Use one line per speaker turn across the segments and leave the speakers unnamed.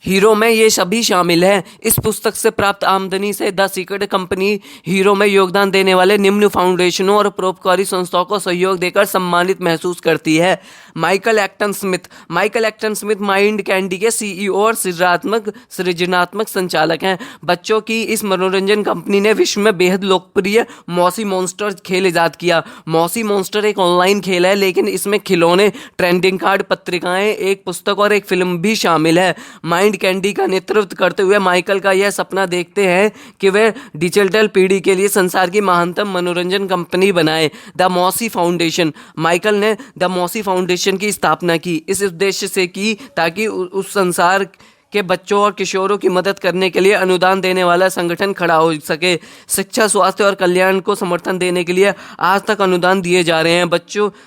Hero में ये सभी शामिल हैं। इस पुस्तक से प्राप्त आमदनी से द सीक्रेट कंपनी हीरो में योगदान देने वाले निम्न फाउंडेशनों और परोपकारी संस्थाओं को सहयोग देकर सम्मानित महसूस करती है। Michael Acton Smith Mind Candy के सीईओ और सृजनात्मक संचालक हैं। बच्चों की इस मनोरंजन कंपनी ने विश्व में बेहद लोकप्रिय मॉसी मॉन्स्टर खेल इजाद किया। मॉसी मॉन्स्टर एक ऑनलाइन खेल है, लेकिन इसमें खिलौने, ट्रेंडिंग कार्ड, पत्रिकाएं, एक पुस्तक और एक फिल्म भी शामिल है। माइंड कैंडी का नेतृत्व करते हुए माइकल का यह सपना देखते हैं कि वे डिजिटल पीढ़ी के लिए संसार की महानतम मनोरंजन कंपनी बनाए। The mossy foundation. माइकल ने द मॉसी फाउंडेशन की स्थापना की इस उद्देश्य से की ताकि उस संसार के बच्चों और किशोरों की मदद करने के लिए अनुदान देने वाला संगठन खड़ा हो सके। शिक्षा, स्वास्थ्य और कल्याण को समर्थन देने के लिए आज तक अनुदान दिए जा रहे हैं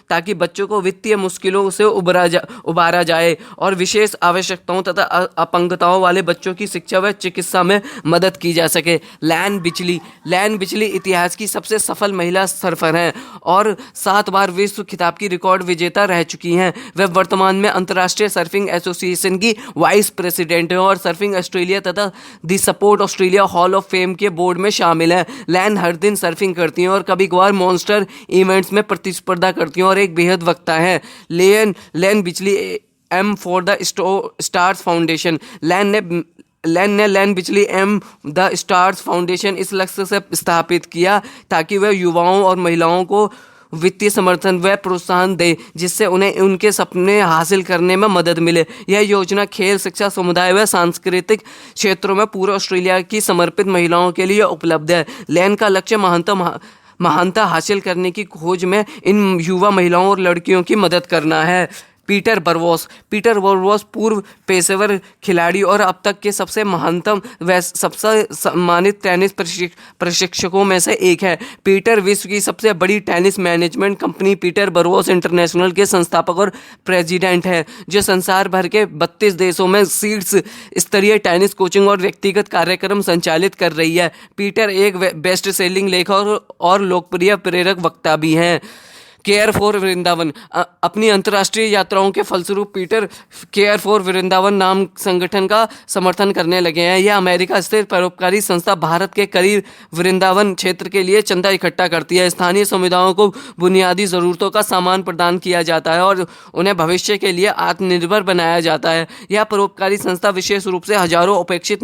ताकि बच्चों को वित्तीय मुश्किलों से उबारा जाए और विशेष आवश्यकताओं तथा अपंगताओं वाले बच्चों की शिक्षा व चिकित्सा में मदद की जा सके। लैन बिचली इतिहास की सबसे सफल महिला सर्फर हैं और 7 बार विश्व खिताब की रिकॉर्ड विजेता रह चुकी हैं। वे वर्तमान में अंतर्राष्ट्रीय सर्फिंग एसोसिएशन की वाइस प्रेसिडेंट और सर्फिंग ऑस्ट्रेलिया तथा the support Australia hall of fame के बोर्ड में शामिल हैं। लैन हर दिन सर्फिंग करती हैं और कभी कभार मॉन्स्टर इवेंट्स में प्रतिस्पर्धा करती हैं और एक बेहद वक्ता है। Layne Beachley aim for the stars foundation. Layne Beachley aim the stars foundation इस लक्ष्य से स्थापित किया ताकि वह युवाओं और महिलाओं को वित्तीय समर्थन व प्रोत्साहन दे, जिससे उन्हें उनके सपने हासिल करने में मदद मिले। यह योजना खेल, शिक्षा, समुदाय व सांस्कृतिक क्षेत्रों में पूरे ऑस्ट्रेलिया की समर्पित महिलाओं के लिए उपलब्ध है। लैन का लक्ष्य महानता हासिल करने की खोज में इन युवा महिलाओं और लड़कियों की मदद करना है। पीटर बरवॉस पूर्व पेशेवर खिलाड़ी और अब तक के सबसे महानतम व सबसे सम्मानित टेनिस प्रशिक्षकों में से एक है। पीटर विश्व की सबसे बड़ी tennis management company Peter Burwash international के संस्थापक और प्रेसिडेंट है, जो संसार भर के 32 देशों में शीर्ष स्तरीय टेनिस कोचिंग और व्यक्तिगत कार्यक्रम संचालित कर रही है। पीटर एक बेस्ट सेलिंग लेखक और लोकप्रिय प्रेरक वक्ता भी हैं। Care for Vrindavan. अपनी अंतर्राष्ट्रीय यात्राओं के फलस्वरूप पीटर केयर फॉर वृंदावन नाम संगठन का समर्थन करने लगे हैं। यह अमेरिका स्थित परोपकारी संस्था भारत के करीब वृंदावन क्षेत्र के लिए चंदा इकट्ठा करती है। स्थानीय समुदायों को बुनियादी ज़रूरतों का सामान प्रदान किया जाता है और उन्हें भविष्य के लिए आत्मनिर्भर बनाया जाता है। यह परोपकारी संस्था विशेष रूप से हजारों उपेक्षित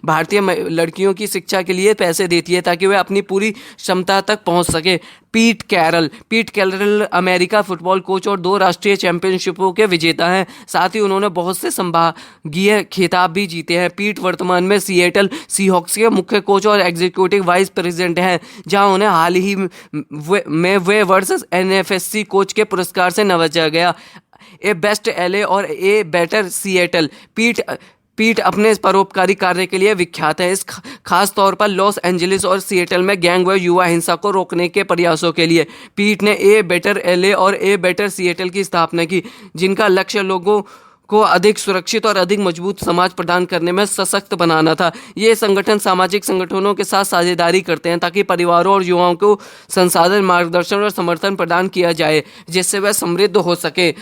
भारतीय लड़कियों की शिक्षा के लिए पैसे देती है ताकि वे अपनी पूरी क्षमता तक पहुँच सके। पीट कैरल अमेरिका फुटबॉल कोच और 2 राष्ट्रीय चैंपियनशिपों के विजेता हैं। साथ ही उन्होंने बहुत से संभागीय खिताब भी जीते हैं। पीट वर्तमान में सिएटल सीहॉक्स के मुख्य कोच और एग्जीक्यूटिव वाइस प्रेसिडेंट हैं, जहां उन्हें हाल ही में वे वर्सेस एनएफएससी कोच के पुरस्कार से नवाजा गया। ए बेस्ट एलए और ए बेटर सिएटल। पीट अपने परोपकारी कार्य के लिए विख्यात है, इस खास तौर पर लॉस एंजलिस और सिएटल में गैंग व युवा हिंसा को रोकने के प्रयासों के लिए। पीट ने ए बेटर एलए और ए बेटर सिएटल की स्थापना की, जिनका लक्ष्य लोगों को अधिक सुरक्षित और अधिक मजबूत समाज प्रदान करने में सशक्त बनाना था। ये संगठन सामाजिक संगठनों के साथ साझेदारी करते हैं ताकि परिवारों और युवाओं को संसाधन, मार्गदर्शन और समर्थन प्रदान किया जाए, जिससे वह समृद्ध हो सके।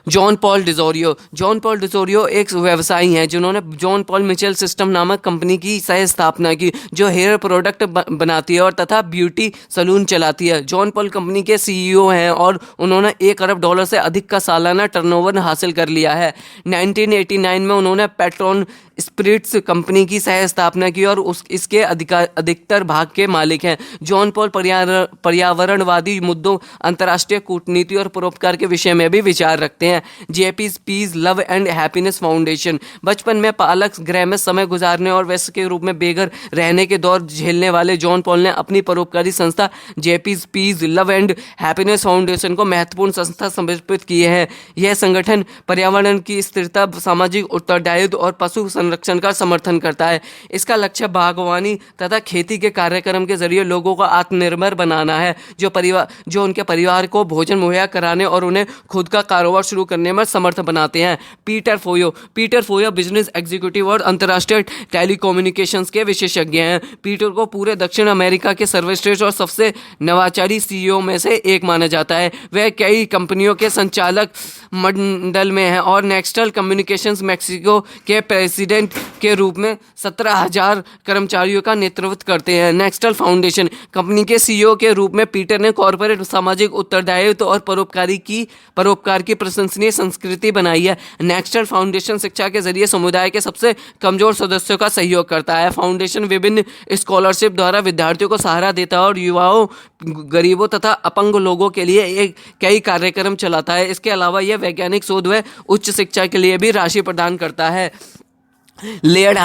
जॉन पॉल डिजोरियो एक व्यवसायी हैं जिन्होंने जॉन पॉल मिचेल सिस्टम नामक कंपनी की सह स्थापना की, जो हेयर प्रोडक्ट बनाती है और तथा ब्यूटी सलून चलाती है। जॉन पॉल कंपनी के सीईओ हैं और उन्होंने $1 अरब से अधिक का सालाना टर्नओवर हासिल कर लिया है। 1989 में उन्होंने पेट्रॉन स्पिरिट्स कंपनी की सह स्थापना की और इसके अधिकतर भाग के मालिक हैं। जॉन पॉल पर्यावरणवादी मुद्दों, अंतर्राष्ट्रीय कूटनीति और परोपकार के विषय में भी विचार रखते हैं। JP's peace love and happiness foundation. बचपन में पालक गृह में समय गुजारने और वयस्क के रूप में बेघर रहने के दौर झेलने वाले जॉन पॉल ने अपनी परोपकारी संस्था JP's peace love and happiness foundation को महत्वपूर्ण संस्था समर्पित किए हैं। यह संगठन पर्यावरण की स्थिरता, सामाजिक उत्तरदायित्व और पशु संरक्षण का समर्थन करता है। इसका लक्ष्य बागवानी तथा खेती के कार्यक्रम के जरिए लोगों को आत्मनिर्भर बनाना है, जो उनके परिवार को भोजन मुहैया कराने और उन्हें खुद का कारोबार शुरू करने में समर्थ बनाते हैं। पीटर फोयो बिजनेस एग्जीक्यूटिव और अंतर्राष्ट्रीय टेलीकम्युनिकेशंस के विशेषज्ञ हैं। पीटर को पूरे दक्षिण अमेरिका के सर्वश्रेष्ठ और सबसे नवाचारी सीईओ में से एक माना जाता है। वह कई कंपनियों के संचालक मंडल में है और नेक्स्टल कम्युनिकेशंस मैक्सिको के प्रेसिडेंट के रूप में 17,000 कर्मचारियों का नेतृत्व करते हैं। नेक्स्टल फाउंडेशन कंपनी के सीईओ के रूप में पीटर ने कॉर्पोरेट सामाजिक उत्तरदायित्व और परोपकार की प्रशंसनीय संस्कृति बनाई है। नेक्स्टल फाउंडेशन शिक्षा के जरिए समुदाय के सबसे कमजोर सदस्यों का सहयोग करता है। फाउंडेशन विभिन्न स्कॉलरशिप द्वारा विद्यार्थियों को सहारा देता है और युवाओं, गरीबों तथा अपंग लोगों के लिए कई कार्यक्रम चलाता है। इसके अलावा यह वैज्ञानिक शोध व उच्च शिक्षा के लिए भी राशि प्रदान करता है। लेयर्ड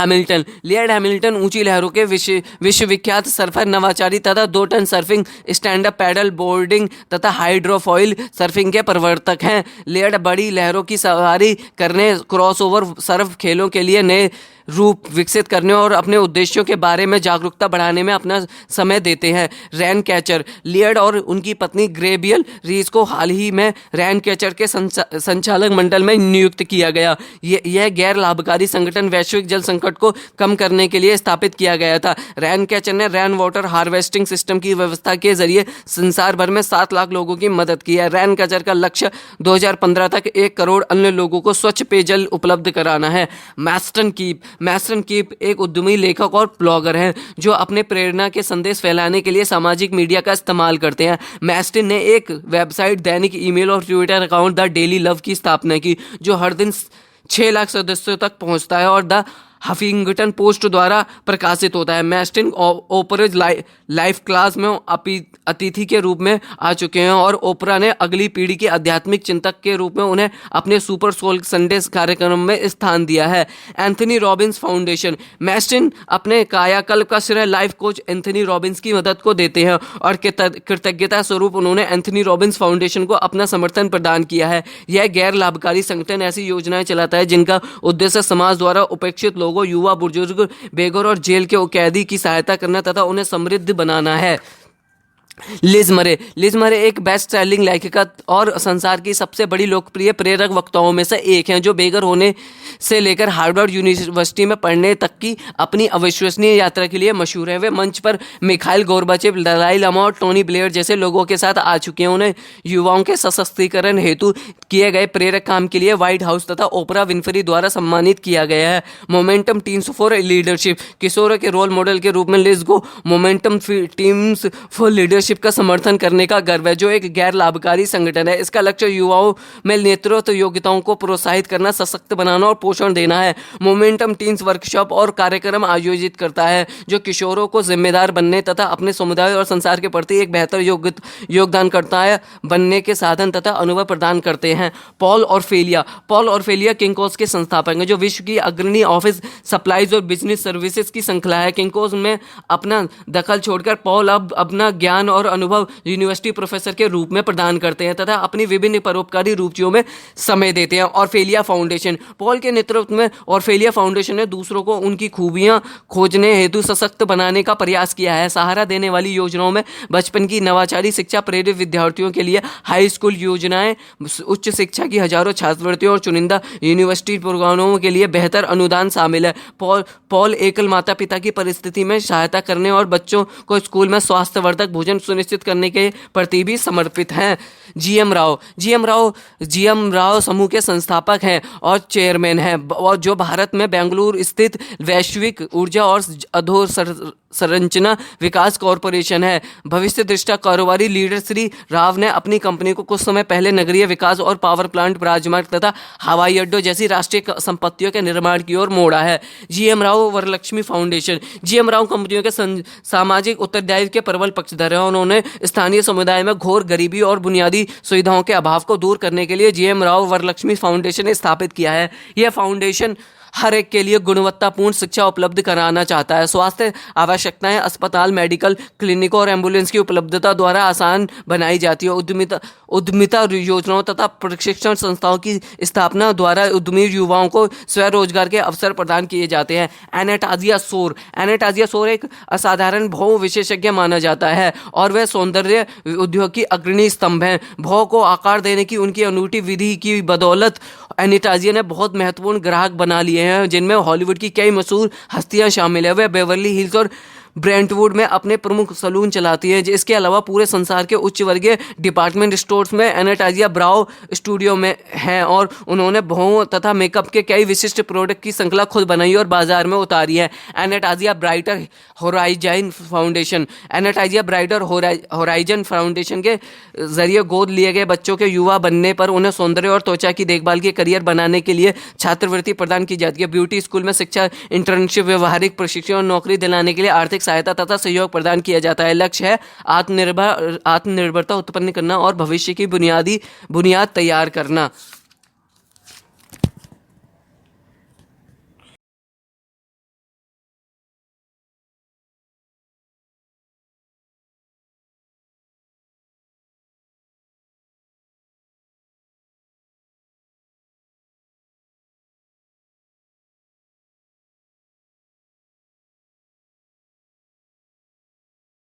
हैमिल्टन ऊंची लहरों के विश्वविख्यात सर्फर, नवाचारी तथा 2 टन surfing, stand up paddle boarding तथा हाइड्रोफॉइल सर्फिंग के प्रवर्तक हैं। लेयर्ड बड़ी लहरों की सवारी करने, क्रॉसओवर सर्फ खेलों के लिए नए रूप विकसित करने और अपने उद्देश्यों के बारे में जागरूकता बढ़ाने में अपना समय देते हैं। रैन कैचर लियर्ड और उनकी पत्नी ग्रेबियल रीस को हाल ही में रैन कैचर के संचालक मंडल में नियुक्त किया गया। यह गैर लाभकारी संगठन वैश्विक जल संकट को कम करने के लिए स्थापित किया गया था। रैन कैचर ने रैन वाटर हार्वेस्टिंग सिस्टम की व्यवस्था के जरिए संसार भर में 7 लाख लोगों की मदद की है। रैन कैचर का लक्ष्य 2015 तक 1 करोड़ अन्य लोगों को स्वच्छ पेयजल उपलब्ध कराना है। मैस्टन कीप एक उद्यमी लेखक और ब्लॉगर हैं जो अपने प्रेरणा के संदेश फैलाने के लिए सामाजिक मीडिया का इस्तेमाल करते हैं। मैस्टन ने एक वेबसाइट, दैनिक ईमेल और Twitter account the daily love की स्थापना की, जो हर दिन 6 लाख सदस्यों तक पहुंचता है और द हफिंगटन पोस्ट द्वारा प्रकाशित होता है। मैस्टिन ओपरेज लाइफ क्लास में अतिथि के रूप में आ चुके हैं और ओपरा ने अगली पीढ़ी के आध्यात्मिक चिंतक के रूप में उन्हें अपने सुपर सोल संडे कार्यक्रम में स्थान दिया है। एंथनी रॉबिन्स फाउंडेशन मैस्टिन अपने कायाकल्प का श्रेय लाइफ कोच एंथनी रॉबिन्स की मदद को देते हैं और कृतज्ञता स्वरूप उन्होंने एंथनी रॉबिन्स फाउंडेशन को अपना समर्थन प्रदान किया है। यह गैर लाभकारी संगठन ऐसी योजनाएं चलाता है जिनका उद्देश्य समाज द्वारा उपेक्षित लोगों, युवा, बुजुर्ग, बेघर और जेल के कैदी की सहायता करना तथा उन्हें समृद्ध बनाना है। लिज मरे एक बेस्ट सेलिंग लेखिका और संसार की सबसे बड़ी लोकप्रिय प्रेरक वक्ताओं में से एक हैं, जो बेघर होने से लेकर हार्वर्ड यूनिवर्सिटी में पढ़ने तक की अपनी अविश्वसनीय यात्रा के लिए मशहूर है। वे मंच पर मिखाइल गोर्बाचेव, दलाई लामा और टोनी ब्लेयर जैसे लोगों के साथ आ चुके हैं। उन्हें युवाओं के सशक्तिकरण हेतु किए गए प्रेरक काम के लिए व्हाइट हाउस तथा ओपरा विनफ्री द्वारा सम्मानित किया गया है। मोमेंटम टीम्स फॉर लीडरशिप किशोरों के रोल मॉडल के रूप में लिज को मोमेंटम टीम्स फॉर लीडरशिप का समर्थन करने का गर्व है, जो एक गैर लाभकारी संगठन है। इसका लक्ष्य युवाओं में नेतृत्व योग्यताओं को प्रोत्साहित करना, सशक्त बनाना और पोषण देना है। मोमेंटम टीम्स वर्कशॉप और कार्यक्रम आयोजित करता है जो किशोरों को जिम्मेदार बनने तथा अपने समुदाय और संसार के प्रति एक बेहतर योगदानकर्ता बनने के साधन तथा अनुभव प्रदान करते हैं। पॉल और फेलिया किंकोस के संस्थापक हैं, जो विश्व की अग्रणी ऑफिस सप्लाईज और बिजनेस सर्विसेज की श्रृंखला है। किंकोस में अपना दखल छोड़कर पॉल अब अपना ज्ञान और अनुभव यूनिवर्सिटी प्रोफेसर के रूप में प्रदान करते हैं तथा अपनी विभिन्न परोपकारी रुचियों में समय देते हैं। ऑरफेलिया फाउंडेशन पॉल के नेतृत्व में ऑरफेलिया फाउंडेशन ने दूसरों को उनकी खूबियां खोजने हेतु सशक्त बनाने का प्रयास किया है। सहारा देने वाली योजनाओं में बचपन की नवाचारी शिक्षा प्रेरित विद्यार्थियों के लिए हाई स्कूल योजनाएं, उच्च शिक्षा की हजारों छात्रवृत्तियों और चुनिंदा यूनिवर्सिटी प्रोग्रामों के लिए बेहतर अनुदान शामिल है। पॉल एकल माता पिता की परिस्थिति में सहायता करने और बच्चों को स्कूल में स्वास्थ्यवर्धक भोजन सुनिश्चित करने के प्रति भी समर्पित हैं। जीएम राव समूह के संस्थापक हैं और चेयरमैन हैं, और जो भारत में बेंगलुरु स्थित वैश्विक ऊर्जा और अधोसंरचना विकास कॉरपोरेशन है। भविष्य दृष्टा कारोबारी लीडर श्री राव ने अपनी कंपनी को कुछ समय पहले नगरीय विकास और पावर प्लांट, राजमार्ग तथा हवाई अड्डों जैसी राष्ट्रीय संपत्तियों के निर्माण की ओर मोड़ा है। GM Rao Varalakshmi foundation GM Rao कंपनियों के सामाजिक उत्तरदायित्व के प्रबल पक्षधर हैं। उन्होंने स्थानीय समुदाय में घोर गरीबी और बुनियादी सुविधाओं के अभाव को दूर करने के लिए जीएम राव वरलक्ष्मी फाउंडेशन स्थापित किया है। यह फाउंडेशन हर एक के लिए गुणवत्तापूर्ण शिक्षा उपलब्ध कराना चाहता है। स्वास्थ्य आवश्यकताएं अस्पताल, मेडिकल क्लिनिकों और एम्बुलेंस की उपलब्धता द्वारा आसान बनाई जाती है। उद्यमिता योजनाओं तथा प्रशिक्षण संस्थाओं की स्थापना द्वारा उद्यमी युवाओं को स्वरोजगार के अवसर प्रदान किए जाते हैं। एनास्टासिया सोर एक असाधारण भौ विशेषज्ञ माना जाता है और वह सौंदर्य उद्योग की अग्रणी स्तंभ हैं। भौ को आकार देने की उनकी अनूठी विधि की बदौलत एनास्टासिया ने बहुत महत्वपूर्ण ग्राहक बना लिए हैं, जिनमें हॉलीवुड की कई मशहूर हस्तियां शामिल है। वह बेवर्ली हिल्स और ब्रेंटवुड में अपने प्रमुख सलून चलाती है। इसके अलावा पूरे संसार के उच्च वर्गीय डिपार्टमेंट स्टोर्स में एनास्टासिया ब्राउ स्टूडियो में हैं और उन्होंने भौं तथा मेकअप के कई विशिष्ट प्रोडक्ट की श्रृंखला खुद बनाई और बाजार में उतारी है। एनास्टासिया ब्राइटर होराइजन फाउंडेशन के जरिए गोद लिए गए बच्चों के युवा बनने पर उन्हें सौंदर्य और त्वचा की देखभाल के करियर बनाने के लिए छात्रवृत्ति प्रदान की जाती है। ब्यूटी स्कूल में शिक्षा, इंटर्नशिप, व्यवहारिक प्रशिक्षण और नौकरी दिलाने के लिए आर्थिक सहायता तथा सहयोग प्रदान किया जाता है। लक्ष्य है आत्मनिर्भरता उत्पन्न करना और भविष्य की बुनियाद तैयार करना।